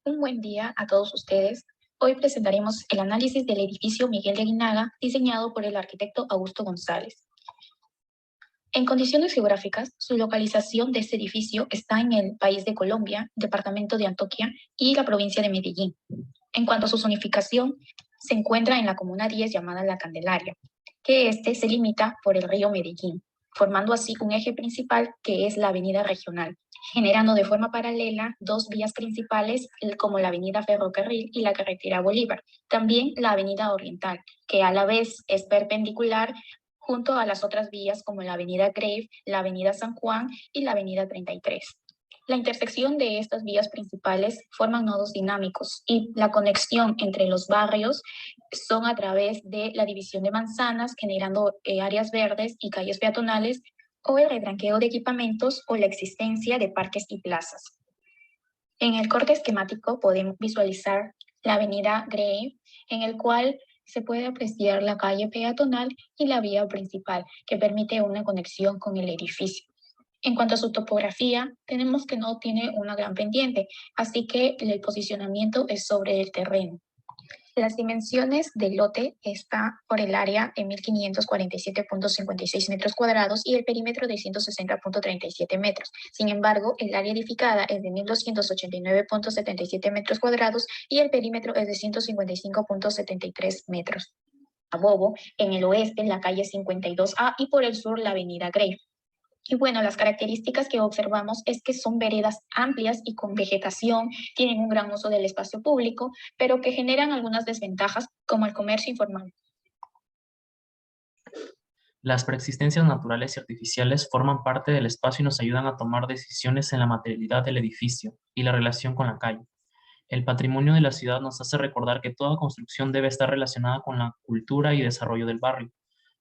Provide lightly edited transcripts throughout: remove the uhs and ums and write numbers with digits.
Un buen día a todos ustedes. Hoy presentaremos el análisis del edificio Miguel de Aguinaga, diseñado por el arquitecto Augusto González. En condiciones geográficas, su localización de este edificio está en el país de Colombia, departamento de Antioquia y la provincia de Medellín. En cuanto a su zonificación, se encuentra en la comuna 10 llamada La Candelaria, que se limita por el río Medellín, formando así un eje principal que es la avenida regional, generando de forma paralela dos vías principales como la avenida Ferrocarril y la carretera Bolívar. También la avenida Oriental, que a la vez es perpendicular junto a las otras vías como la avenida Grave, la avenida San Juan y la avenida 33. La intersección de estas vías principales forman nodos dinámicos y la conexión entre los barrios son a través de la división de manzanas, generando áreas verdes y calles peatonales, o el retranqueo de equipamientos o la existencia de parques y plazas. En el corte esquemático podemos visualizar la avenida Grey, en el cual se puede apreciar la calle peatonal y la vía principal, que permite una conexión con el edificio. En cuanto a su topografía, tenemos que no tiene una gran pendiente, así que el posicionamiento es sobre el terreno. Las dimensiones del lote está por el área en 1547.56 metros cuadrados y el perímetro de 160.37 metros. Sin embargo, el área edificada es de 1289.77 metros cuadrados y el perímetro es de 155.73 metros. A Bobo, en el oeste, la calle 52A y por el sur, la avenida Grey. Y bueno, las características que observamos es que son veredas amplias y con vegetación, tienen un gran uso del espacio público, pero que generan algunas desventajas como el comercio informal. Las preexistencias naturales y artificiales forman parte del espacio y nos ayudan a tomar decisiones en la materialidad del edificio y la relación con la calle. El patrimonio de la ciudad nos hace recordar que toda construcción debe estar relacionada con la cultura y desarrollo del barrio.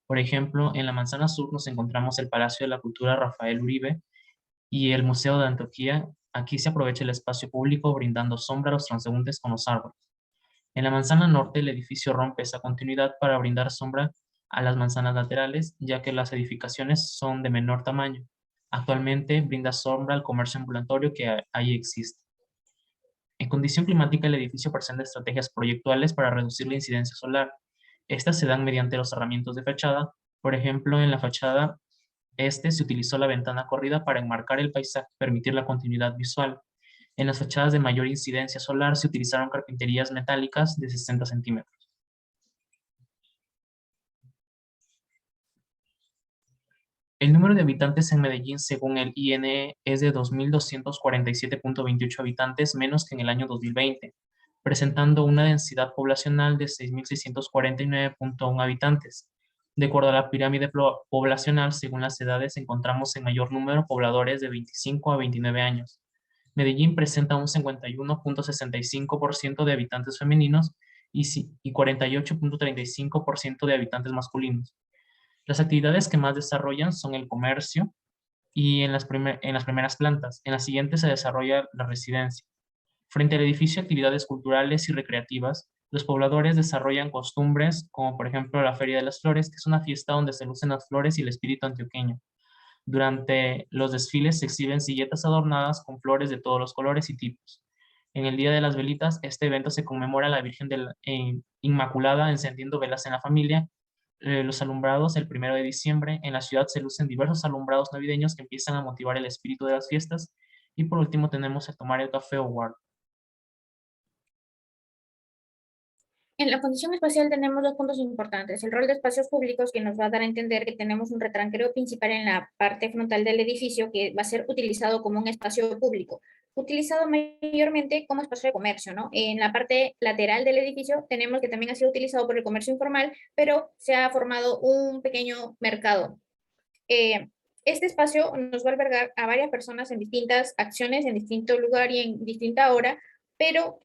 Por ejemplo, en la Manzana Sur nos encontramos el Palacio de la Cultura Rafael Uribe y el Museo de Antioquia. Aquí se aprovecha el espacio público brindando sombra a los transeúntes con los árboles. En la Manzana Norte el edificio rompe esa continuidad para brindar sombra a las manzanas laterales, ya que las edificaciones son de menor tamaño. Actualmente brinda sombra al comercio ambulatorio que ahí existe. En condición climática, el edificio presenta estrategias proyectuales para reducir la incidencia solar. Estas se dan mediante los cerramientos de fachada. Por ejemplo, en la fachada se utilizó la ventana corrida para enmarcar el paisaje y permitir la continuidad visual. En las fachadas de mayor incidencia solar se utilizaron carpinterías metálicas de 60 centímetros. El número de habitantes en Medellín, según el INE, es de 2.247.28 habitantes menos que en el año 2020, presentando una densidad poblacional de 6.649.1 habitantes. De acuerdo a la pirámide poblacional, según las edades, encontramos en mayor número pobladores de 25 a 29 años. Medellín presenta un 51.65% de habitantes femeninos y 48.35% de habitantes masculinos. Las actividades que más desarrollan son el comercio y en las primeras plantas. En las siguientes se desarrolla la residencia. Frente al edificio, actividades culturales y recreativas. Los pobladores desarrollan costumbres como por ejemplo la Feria de las Flores, que es una fiesta donde se lucen las flores y el espíritu antioqueño. Durante los desfiles se exhiben silletas adornadas con flores de todos los colores y tipos. En el Día de las Velitas, este evento se conmemora a la Virgen Inmaculada encendiendo velas en la familia. Los alumbrados el 1 de diciembre. En la ciudad se lucen diversos alumbrados navideños que empiezan a motivar el espíritu de las fiestas. Y por último tenemos el tomar el café o guard. En la condición espacial tenemos dos puntos importantes. El rol de espacios públicos, que nos va a dar a entender que tenemos un retranqueo principal en la parte frontal del edificio que va a ser utilizado como un espacio público, utilizado mayormente como espacio de comercio, ¿no? En la parte lateral del edificio tenemos que también ha sido utilizado por el comercio informal, pero se ha formado un pequeño mercado. Este espacio nos va a albergar a varias personas en distintas acciones, en distinto lugar y en distinta hora, pero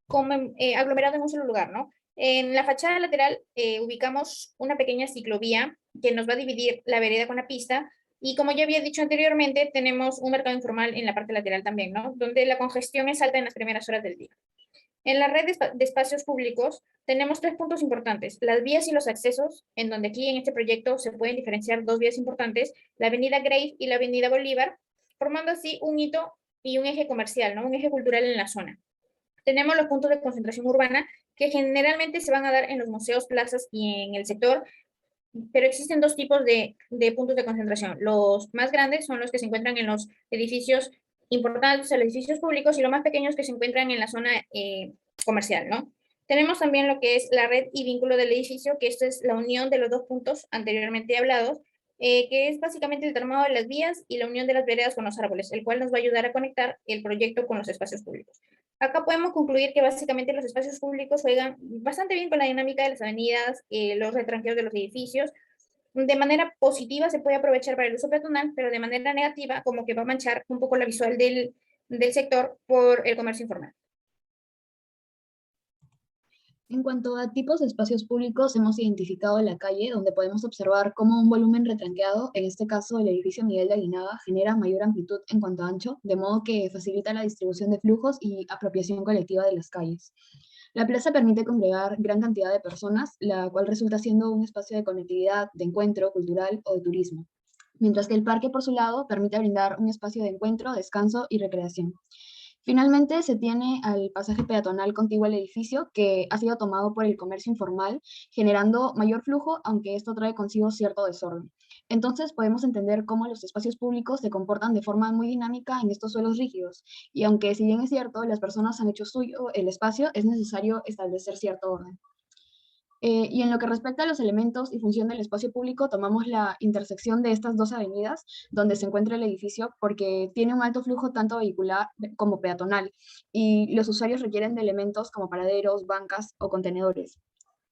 aglomerado en un solo lugar, ¿no? En la fachada lateral ubicamos una pequeña ciclovía que nos va a dividir la vereda con la pista, y como ya había dicho anteriormente, tenemos un mercado informal en la parte lateral también, ¿no? Donde la congestión es alta en las primeras horas del día. En la red de espacios públicos tenemos tres puntos importantes: las vías y los accesos, en donde aquí en este proyecto se pueden diferenciar dos vías importantes, la avenida Grave y la avenida Bolívar, formando así un hito y un eje comercial, ¿no? Un eje cultural en la zona. Tenemos los puntos de concentración urbana, que generalmente se van a dar en los museos, plazas y en el sector, pero existen dos tipos de puntos de concentración. Los más grandes son los que se encuentran en los edificios importantes, en los edificios públicos, y los más pequeños que se encuentran en la zona comercial, ¿no? Tenemos también lo que es la red y vínculo del edificio, que esto es la unión de los dos puntos anteriormente hablados, que es básicamente el tramado de las vías y la unión de las veredas con los árboles, el cual nos va a ayudar a conectar el proyecto con los espacios públicos. Acá podemos concluir que básicamente los espacios públicos juegan bastante bien con la dinámica de las avenidas, los retranqueos de los edificios. De manera positiva se puede aprovechar para el uso peatonal, pero de manera negativa como que va a manchar un poco la visual del sector por el comercio informal. En cuanto a tipos de espacios públicos, hemos identificado la calle, donde podemos observar cómo un volumen retranqueado, en este caso el edificio Miguel de Aguinaga, genera mayor amplitud en cuanto a ancho, de modo que facilita la distribución de flujos y apropiación colectiva de las calles. La plaza permite congregar gran cantidad de personas, la cual resulta siendo un espacio de conectividad, de encuentro cultural o de turismo, mientras que el parque, por su lado, permite brindar un espacio de encuentro, descanso y recreación. Finalmente, se tiene al pasaje peatonal contiguo al edificio, que ha sido tomado por el comercio informal, generando mayor flujo, aunque esto trae consigo cierto desorden. Entonces, podemos entender cómo los espacios públicos se comportan de forma muy dinámica en estos suelos rígidos, y aunque si bien es cierto, las personas han hecho suyo el espacio, es necesario establecer cierto orden. Y en lo que respecta a los elementos y función del espacio público, tomamos la intersección de estas dos avenidas donde se encuentra el edificio porque tiene un alto flujo tanto vehicular como peatonal y los usuarios requieren de elementos como paraderos, bancas o contenedores.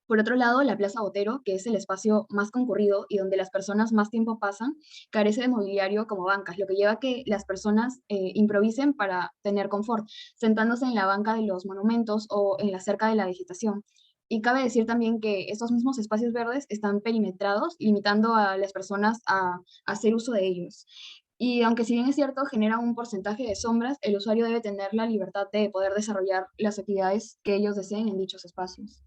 Por otro lado, la Plaza Botero, que es el espacio más concurrido y donde las personas más tiempo pasan, carece de mobiliario como bancas, lo que lleva a que las personas improvisen para tener confort, sentándose en la banca de los monumentos o en la cerca de la vegetación. Y cabe decir también que estos mismos espacios verdes están perimetrados, limitando a las personas a hacer uso de ellos. Y aunque si bien es cierto, genera un porcentaje de sombras, el usuario debe tener la libertad de poder desarrollar las actividades que ellos deseen en dichos espacios.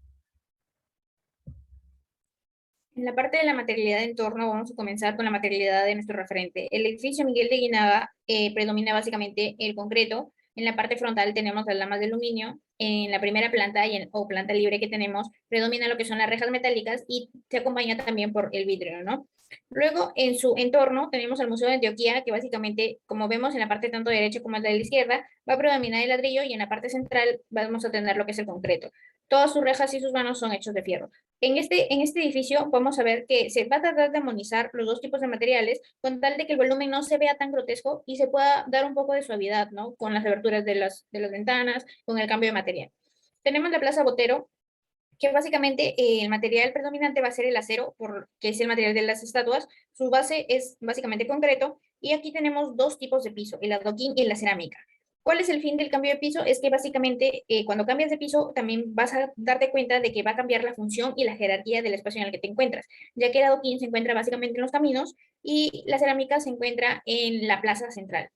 En la parte de la materialidad de entorno, vamos a comenzar con la materialidad de nuestro referente. El edificio Miguel de Guinaga predomina básicamente el concreto. En la parte frontal tenemos las lamas de aluminio. En la primera planta o planta libre que tenemos, predomina lo que son las rejas metálicas y se acompaña también por el vidrio, ¿no? Luego, en su entorno, tenemos el Museo de Antioquía, que básicamente, como vemos en la parte tanto derecha como de la izquierda, va a predominar el ladrillo y en la parte central vamos a tener lo que es el concreto. Todas sus rejas y sus vanos son hechos de fierro. En este edificio vamos a ver que se va a tratar de armonizar los dos tipos de materiales con tal de que el volumen no se vea tan grotesco y se pueda dar un poco de suavidad, ¿no? Con las aberturas de las ventanas, con el cambio de material. Tenemos la Plaza Botero, que básicamente el material predominante va a ser el acero, que es el material de las estatuas. Su base es básicamente concreto y aquí tenemos dos tipos de piso, el adoquín y la cerámica. ¿Cuál es el fin del cambio de piso? Es que básicamente cuando cambias de piso también vas a darte cuenta de que va a cambiar la función y la jerarquía del espacio en el que te encuentras, ya que el adoquín se encuentra básicamente en los caminos y la cerámica se encuentra en la plaza central.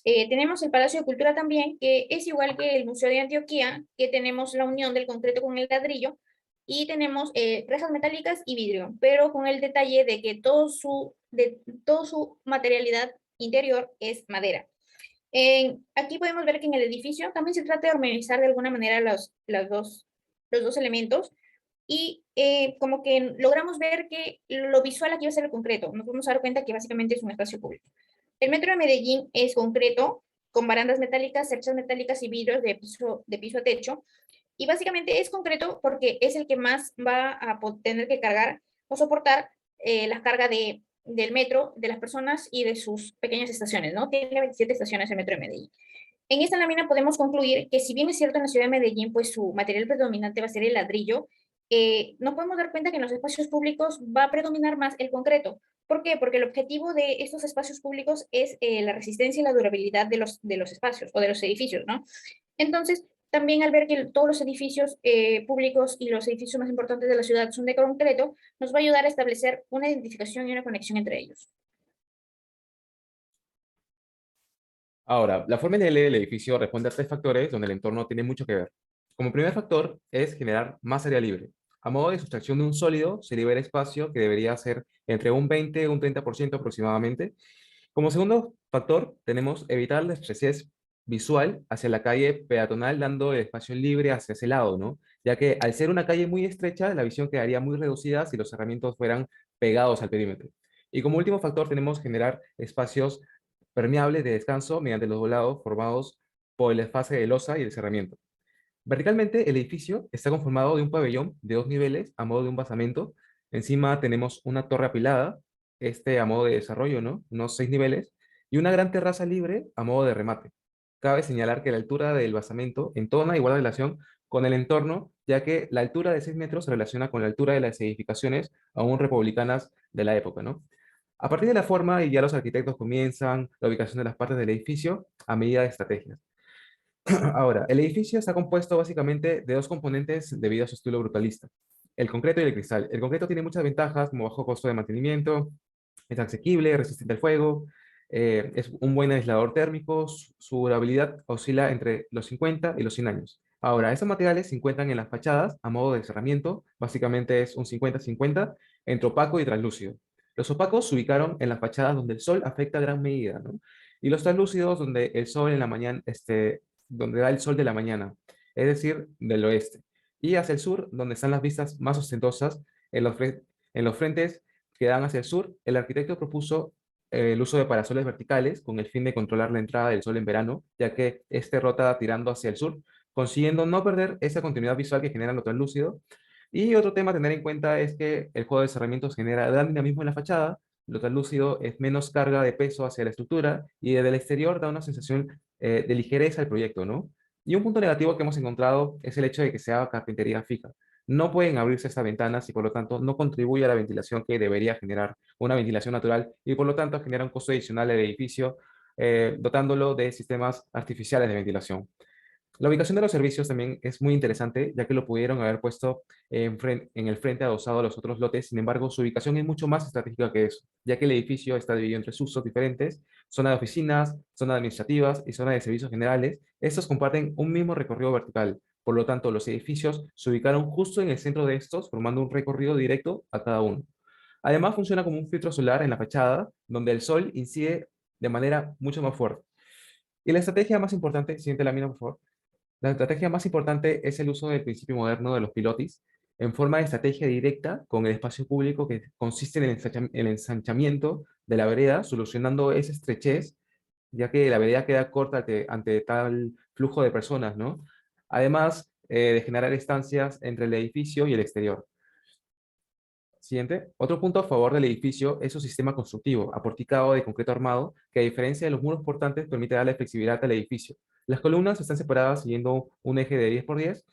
Tenemos el Palacio de Cultura también, que es igual que el Museo de Antioquía, que tenemos la unión del concreto con el ladrillo, y tenemos rejas metálicas y vidrio, pero con el detalle de que todo su materialidad interior es madera. Aquí podemos ver que en el edificio también se trata de armonizar de alguna manera los dos elementos y como que logramos ver que lo visual aquí va a ser el concreto. Nos vamos a dar cuenta que básicamente es un espacio público. El metro de Medellín es concreto, con barandas metálicas, cerchas metálicas y vidrios de piso a techo. Y básicamente es concreto porque es el que más va a tener que cargar o soportar la carga del metro, de las personas y de sus pequeñas estaciones, ¿no? Tiene 27 estaciones el metro de Medellín. En esta lámina podemos concluir que si bien es cierto en la ciudad de Medellín, pues su material predominante va a ser el ladrillo, nos podemos dar cuenta que en los espacios públicos va a predominar más el concreto. ¿Por qué? Porque el objetivo de estos espacios públicos es la resistencia y la durabilidad de los espacios o de los edificios, ¿no? Entonces, también al ver que todos los edificios públicos y los edificios más importantes de la ciudad son de concreto, nos va a ayudar a establecer una identificación y una conexión entre ellos. Ahora, la forma NL del edificio responde a tres factores donde el entorno tiene mucho que ver. Como primer factor es generar más área libre. A modo de sustracción de un sólido, se libera espacio que debería ser entre un 20 y un 30% aproximadamente. Como segundo factor, tenemos evitar la estrechez visual hacia la calle peatonal, dando el espacio libre hacia ese lado, ¿no? Ya que al ser una calle muy estrecha, la visión quedaría muy reducida si los cerramientos fueran pegados al perímetro. Y como último factor tenemos generar espacios permeables de descanso mediante los doblados formados por el desfase de losa y el cerramiento. Verticalmente, el edificio está conformado de un pabellón de 2 niveles a modo de un basamento. Encima tenemos una torre apilada, a modo de desarrollo, ¿no? Unos 6 niveles, y una gran terraza libre a modo de remate. Cabe señalar que la altura del basamento entona igual relación con el entorno, ya que la altura de 6 metros se relaciona con la altura de las edificaciones aún republicanas de la época, ¿no? A partir de la forma, y ya los arquitectos comienzan la ubicación de las partes del edificio a medida de estrategias. Ahora, el edificio está compuesto básicamente de dos componentes debido a su estilo brutalista, el concreto y el cristal. El concreto tiene muchas ventajas como bajo costo de mantenimiento, es asequible, resistente al fuego, es un buen aislador térmico, su durabilidad oscila entre los 50 y los 100 años. Ahora, estos materiales se encuentran en las fachadas a modo de cerramiento, básicamente es un 50-50 entre opaco y translúcido. Los opacos se ubicaron en las fachadas donde el sol afecta a gran medida, ¿no? Y los translúcidos donde el sol en la mañana, donde da el sol de la mañana, es decir, del oeste. Y hacia el sur, donde están las vistas más ostentosas, en los frentes que dan hacia el sur, el arquitecto propuso el uso de parasoles verticales con el fin de controlar la entrada del sol en verano, ya que este rota tirando hacia el sur, consiguiendo no perder esa continuidad visual que genera lo translúcido. Y otro tema a tener en cuenta es que el juego de cerramientos genera gran dinamismo en la fachada, lo translúcido es menos carga de peso hacia la estructura y desde el exterior da una sensación de ligereza al proyecto, ¿no? Y un punto negativo que hemos encontrado es el hecho de que sea carpintería fija. No pueden abrirse estas ventanas y por lo tanto no contribuye a la ventilación que debería generar una ventilación natural y por lo tanto genera un costo adicional al edificio, dotándolo de sistemas artificiales de ventilación. La ubicación de los servicios también es muy interesante, ya que lo pudieron haber puesto en el frente adosado a los otros lotes. Sin embargo, su ubicación es mucho más estratégica que eso, ya que el edificio está dividido en tres usos diferentes: zona de oficinas, zona administrativas y zona de servicios generales. Estos comparten un mismo recorrido vertical. Por lo tanto, los edificios se ubicaron justo en el centro de estos, formando un recorrido directo a cada uno. Además, funciona como un filtro solar en la fachada, donde el sol incide de manera mucho más fuerte. Y la estrategia más importante, siguiente lámina, por favor. La estrategia más importante es el uso del principio moderno de los pilotis en forma de estrategia directa con el espacio público que consiste en el ensanchamiento de la vereda, solucionando esa estrechez, ya que la vereda queda corta ante tal flujo de personas, ¿no? Además de generar estancias entre el edificio y el exterior. Siguiente. Otro punto a favor del edificio es su sistema constructivo, aporticado de concreto armado, que a diferencia de los muros portantes permite darle flexibilidad al edificio. Las columnas están separadas siguiendo un eje de 10 por 10.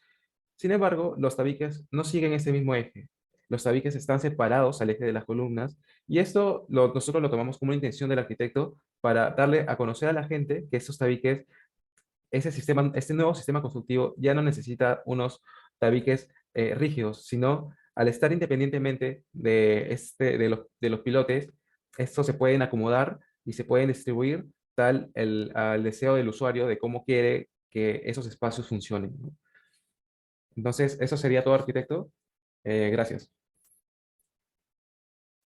Sin embargo, los tabiques no siguen ese mismo eje. Los tabiques están separados al eje de las columnas y esto nosotros lo tomamos como una intención del arquitecto para darle a conocer a la gente que estos tabiques, este nuevo sistema constructivo ya no necesita unos tabiques rígidos, sino al estar independientemente de los pilotes, estos se pueden acomodar y se pueden distribuir al deseo del usuario de cómo quiere que esos espacios funcionen, ¿no? Entonces, eso sería todo, arquitecto. Gracias.